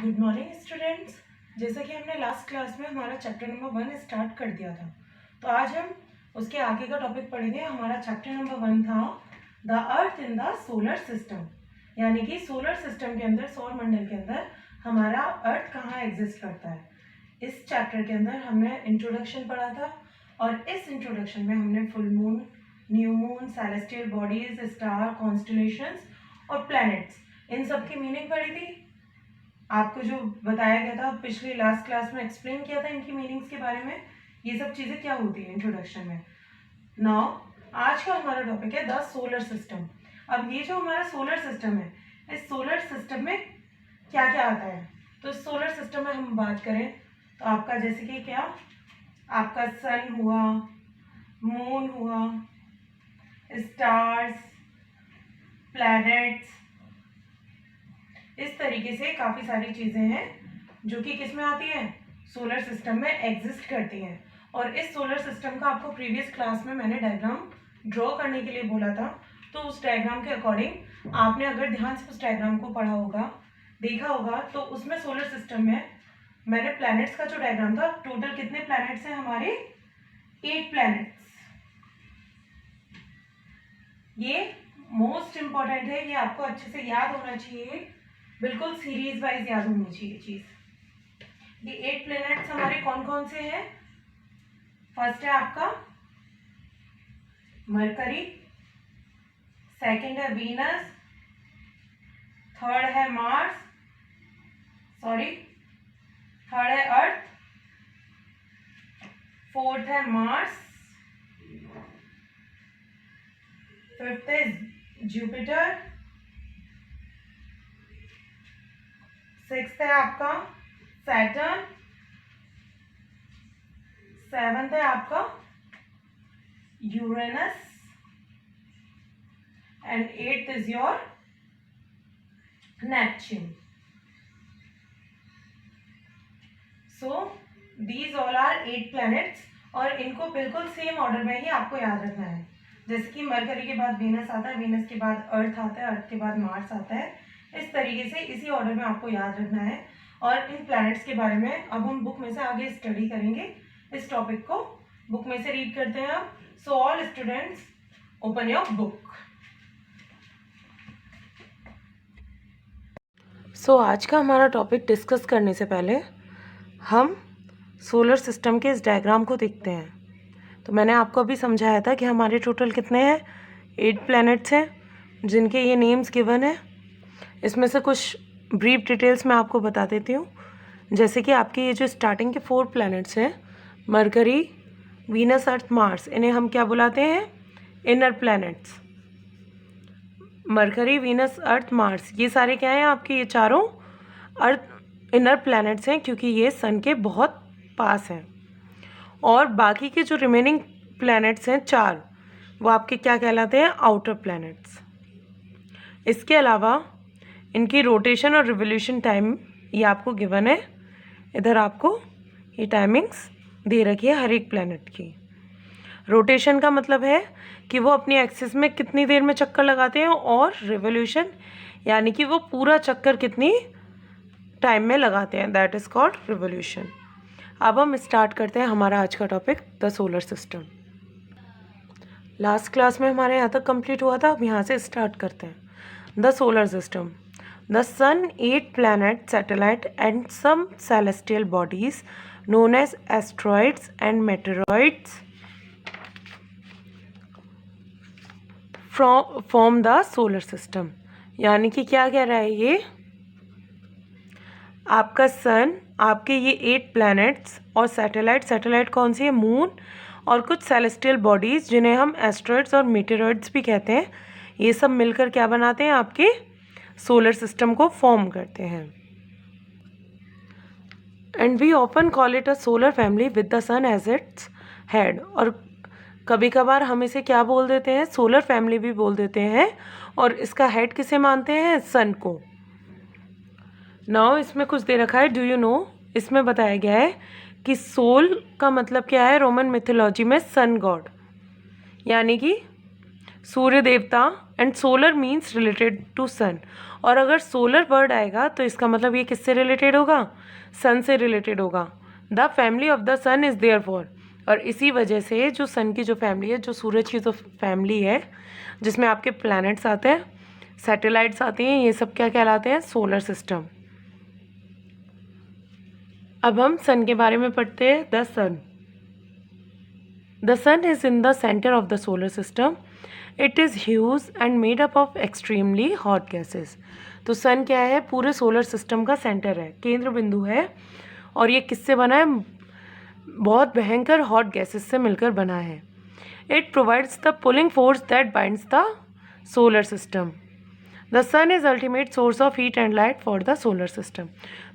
Good morning students. जैसा कि हमने लास्ट क्लास में हमारा चैप्टर नंबर 1 स्टार्ट कर दिया था, तो आज हम उसके आगे का टॉपिक पढ़ेंगे। हमारा चैप्टर नंबर 1 था the earth in the solar system, यानी कि सोलर सिस्टम के अंदर, सौर मंडल के अंदर हमारा अर्थ कहाँ एग्जिस्ट करता है। इस चैप्टर के अंदर हमने इंट्रोडक्शन पढ़ा था और इस इंट्रोडक्शन में हमने full moon, new moon, celestial bodies, star, constellations और प्लैनेट्स, इन सब की मीनिंग पढ़ी थी। आपको जो बताया गया था पिछली लास्ट क्लास में, एक्सप्लेन किया था इनकी मीनिंग्स के बारे में, ये सब चीज़ें क्या होती है इंट्रोडक्शन में। नाउ आज का हमारा टॉपिक है द सोलर सिस्टम। अब ये जो हमारा सोलर सिस्टम है, इस सोलर सिस्टम में क्या क्या आता है। तो इस सोलर सिस्टम में हम बात करें तो आपका जैसे कि क्या, आपका सन हुआ, मून हुआ, स्टार्स, प्लैनेट्स, इस तरीके से काफ़ी सारी चीज़ें हैं जो कि किस में आती हैं, सोलर सिस्टम में एग्जिस्ट करती हैं। और इस सोलर सिस्टम का आपको प्रीवियस क्लास में मैंने डायग्राम ड्रॉ करने के लिए बोला था, तो उस डायग्राम के अकॉर्डिंग आपने अगर ध्यान से उस डायग्राम को पढ़ा होगा, देखा होगा, तो उसमें सोलर सिस्टम में मैंने प्लैनेट्स का जो डायग्राम था, टोटल कितने प्लैनेट्स हैं हमारे, 8 प्लैनेट्स। ये मोस्ट इंपॉर्टेंट है, ये आपको अच्छे से याद होना चाहिए, बिल्कुल सीरीज वाइज याद होनी चाहिए चीज। ये 8 प्लैनेट्स हमारे कौन कौन से हैं। फर्स्ट है आपका मरकरी, सेकंड है वीनस, थर्ड है मार्स, थर्ड है अर्थ, फोर्थ है मार्स, फिफ्थ है जुपिटर, सिक्स्थ है आपका सैटर्न, सेवंथ है आपका Uranus, and eighth is your Neptune. So these all are 8 planets, और इनको बिल्कुल सेम ऑर्डर में ही आपको याद रखना है। जैसे कि मरकरी के बाद वीनस आता है, वीनस के बाद अर्थ आता है, अर्थ के बाद मार्स आता है, इस तरीके से इसी ऑर्डर में आपको याद रखना है। और इन प्लैनेट्स के बारे में अब हम बुक में से आगे स्टडी करेंगे। इस टॉपिक को बुक में से रीड करते हैं आप। So all students open your book. So आज का हमारा टॉपिक डिस्कस करने से पहले हम सोलर सिस्टम के इस डायग्राम को देखते हैं। तो मैंने आपको अभी समझाया था कि हमारे टोटल कितने हैं, 8 प्लैनेट्स हैं, जिनके ये नेम्स गिवन है। इसमें से कुछ ब्रीफ डिटेल्स मैं आपको बता देती हूँ। जैसे कि आपके ये जो स्टार्टिंग के 4 प्लैनेट्स हैं, मरकरी, वीनस, अर्थ, मार्स, इन्हें हम क्या बुलाते हैं, इनर प्लैनेट्स। मरकरी, वीनस, अर्थ, मार्स, ये सारे क्या हैं आपके, ये चारों अर्थ इनर प्लैनेट्स हैं, क्योंकि ये सन के बहुत पास हैं। और बाकी के जो रिमेनिंग प्लैनेट्स हैं 4, वो आपके क्या कहलाते हैं, आउटर प्लैनेट्स। इसके अलावा इनकी रोटेशन और रिवोल्यूशन टाइम ये आपको गिवन है। इधर आपको ये टाइमिंग्स दे रखी है हर एक प्लैनेट की। रोटेशन का मतलब है कि वो अपनी एक्सिस में कितनी देर में चक्कर लगाते हैं, और रिवोल्यूशन यानी कि वो पूरा चक्कर कितनी टाइम में लगाते हैं, दैट इज़ कॉल्ड रिवोल्यूशन। अब हम स्टार्ट करते हैं हमारा आज का topic, the solar system. Last class में हमारे यहाँ तक कंप्लीट हुआ था, अब यहाँ से स्टार्ट करते हैं। The solar system, the sun, 8 planet, satellite and some celestial bodies known as asteroids and meteoroids form the solar system. यानी कि क्या कह रहा है ये, आपका सन, आपके ये 8 प्लैनेट्स और सैटेलाइट कौन सी है, मून, और कुछ सेलेस्टियल बॉडीज़ जिन्हें हम एस्ट्रॉइड्स और मीटेरॉइड्स भी कहते हैं, ये सब मिलकर क्या बनाते हैं, आपके सोलर सिस्टम को फॉर्म करते हैं। And we often call it a solar family with the sun as its head. और कभी कभार हम इसे क्या बोल देते हैं, सोलर फैमिली भी बोल देते हैं, और इसका हेड किसे मानते हैं, सन को। नाउ इसमें कुछ दे रखा है, डू यू नो, इसमें बताया गया है कि सोल का मतलब क्या है, रोमन मिथोलॉजी में सन गॉड, यानी कि सूर्य देवता, and solar means related to sun. और अगर सोलर वर्ड आएगा तो इसका मतलब ये किससे रिलेटेड होगा, सन से रिलेटेड होगा। The family of the sun is there for, और इसी वजह से जो सन की जो फैमिली है, जो सूरज की जो फैमिली है, जिसमें आपके प्लैनेट्स आते हैं, सैटेलाइट्स आती हैं, ये सब क्या कहलाते हैं, सोलर सिस्टम। अब हम सन के बारे में पढ़ते हैं। The sun, the sun is in the centre of the solar system. It is huge and made up of extremely hot gases. तो सन क्या है, पूरे सोलर सिस्टम का सेंटर है, केंद्र बिंदु है, और ये किससे बना है, बहुत भयंकर हॉट गैसेस से मिलकर बना है। It provides the pulling force that binds the solar system. The sun is ultimate source of heat and light for the solar system.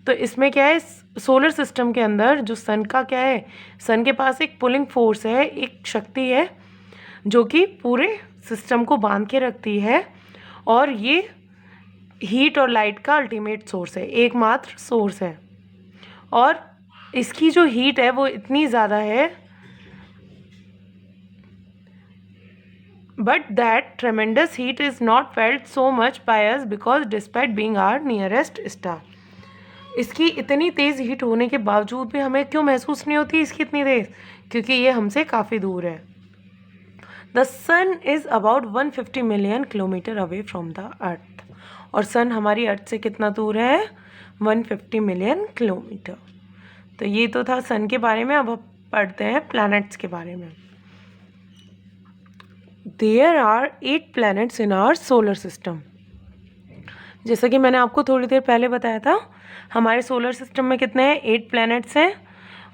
तो इसमें क्या है, सोलर सिस्टम के अंदर जो सन का क्या है, सन के पास एक पुलिंग फोर्स है, एक शक्ति है जो कि पूरे सिस्टम को बांध के रखती है, और ये हीट और लाइट का अल्टीमेट सोर्स है, एकमात्र सोर्स है। और इसकी जो हीट है वो इतनी ज़्यादा है, but that tremendous heat is not felt so much by us because despite being our nearest star। इसकी इतनी तेज़ हीट होने के बावजूद भी हमें क्यों महसूस नहीं होती इसकी इतनी तेज़, क्योंकि ये हमसे काफ़ी दूर है। The sun is about 150 million kilometre away from the earth, और सन हमारी अर्थ से कितना दूर है, 150 मिलियन किलोमीटर। तो ये तो था सन के बारे में। अब हम पढ़ते हैं प्लैनेट्स के बारे में। There are 8 planets in our solar system। जैसा कि मैंने आपको थोड़ी देर पहले बताया था, हमारे सोलर सिस्टम में कितने हैं, 8 प्लैनेट्स हैं,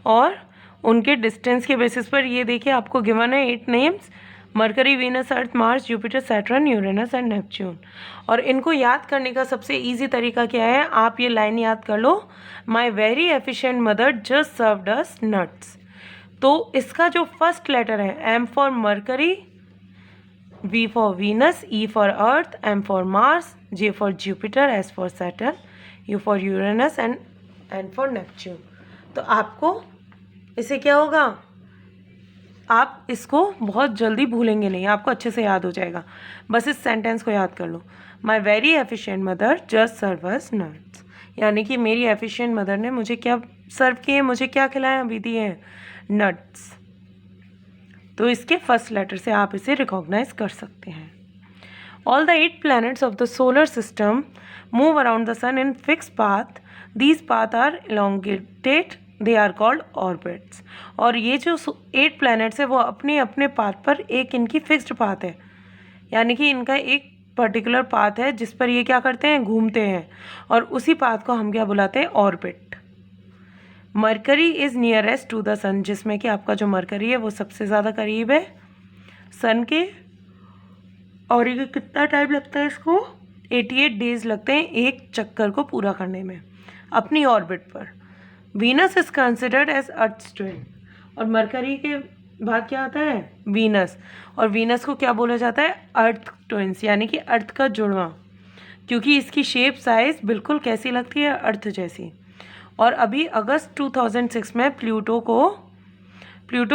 और उनके डिस्टेंस के बेसिस पर ये देखिए आपको गिवन है 8 names, mercury, Venus, earth, Mars, Jupiter, Saturn, Uranus and Neptune. और इनको याद करने का सबसे ईजी तरीका क्या है, आप ये लाइन याद कर लो, my very efficient mother just served us nuts. तो इसका जो फर्स्ट लेटर है, M for Mercury, V for Venus, E for Earth, M for Mars, J for Jupiter, S for Saturn, U for Uranus and N for Neptune। तो आपको इसे क्या होगा, आप इसको बहुत जल्दी भूलेंगे नहीं, आपको अच्छे से याद हो जाएगा। बस इस सेंटेंस को याद कर लो, my very efficient mother just serve us nuts, यानी कि मेरी एफिशिएंट मदर ने मुझे क्या सर्व किए, मुझे क्या खिलाया, अभी दिए हैं नट्स। तो इसके फर्स्ट लेटर से आप इसे रिकॉग्नाइज कर सकते हैं। All the 8 planets of the solar system move around the sun in fix path. These path are elongated, they are called orbits. और ये जो 8 प्लैनेट्स है वो अपने अपने पाथ पर, एक इनकी फिक्स्ड पाथ है, यानी कि इनका एक पर्टिकुलर पाथ है जिस पर ये क्या करते हैं, घूमते हैं, और उसी पाथ को हम क्या बुलाते हैं, orbit. Mercury is nearest to the sun, जिसमें कि आपका जो मरकरी है वो सबसे ज़्यादा करीब है सन के, और ये कितना टाइम लगता है इसको, 88 डेज लगते हैं एक चक्कर को पूरा करने में अपनी ऑर्बिट पर। Venus is considered as earth twin, और मरकरी के बाद क्या आता है, वीनस, और वीनस को क्या बोला जाता है, अर्थ ट्विन्स, यानी कि अर्थ का जुड़वा, क्योंकि इसकी शेप साइज़ बिल्कुल कैसी लगती है, अर्थ जैसी। और अभी अगस्त 2006 में Pluto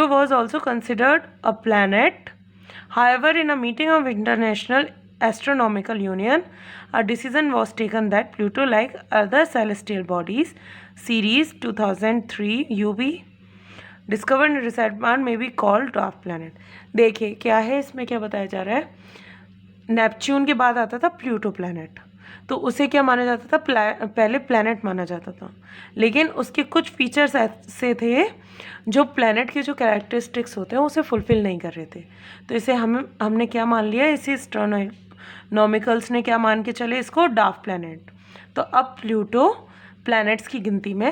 was also considered a planet. However in a meeting of international astronomical union a decision was taken that Pluto like other celestial bodies series 2003 UV discovered in recent month may be called dwarf planet. देखिए क्या है इसमें, क्या बताया जा रहा है, Neptune के बाद आता था प्लूटो प्लैनेट, तो उसे क्या माना जाता था, पहले प्लैनेट माना जाता था, लेकिन उसके कुछ फीचर्स ऐसे थे जो प्लैनेट के जो कैरेक्टरिस्टिक्स होते हैं उसे फुलफ़िल नहीं कर रहे थे, तो इसे हमने क्या मान लिया, इसे एस्ट्रोनॉमिकल्स ने क्या मान के चले, इसको डार्क प्लैनेट। तो अब प्लूटो प्लैनेट्स की गिनती में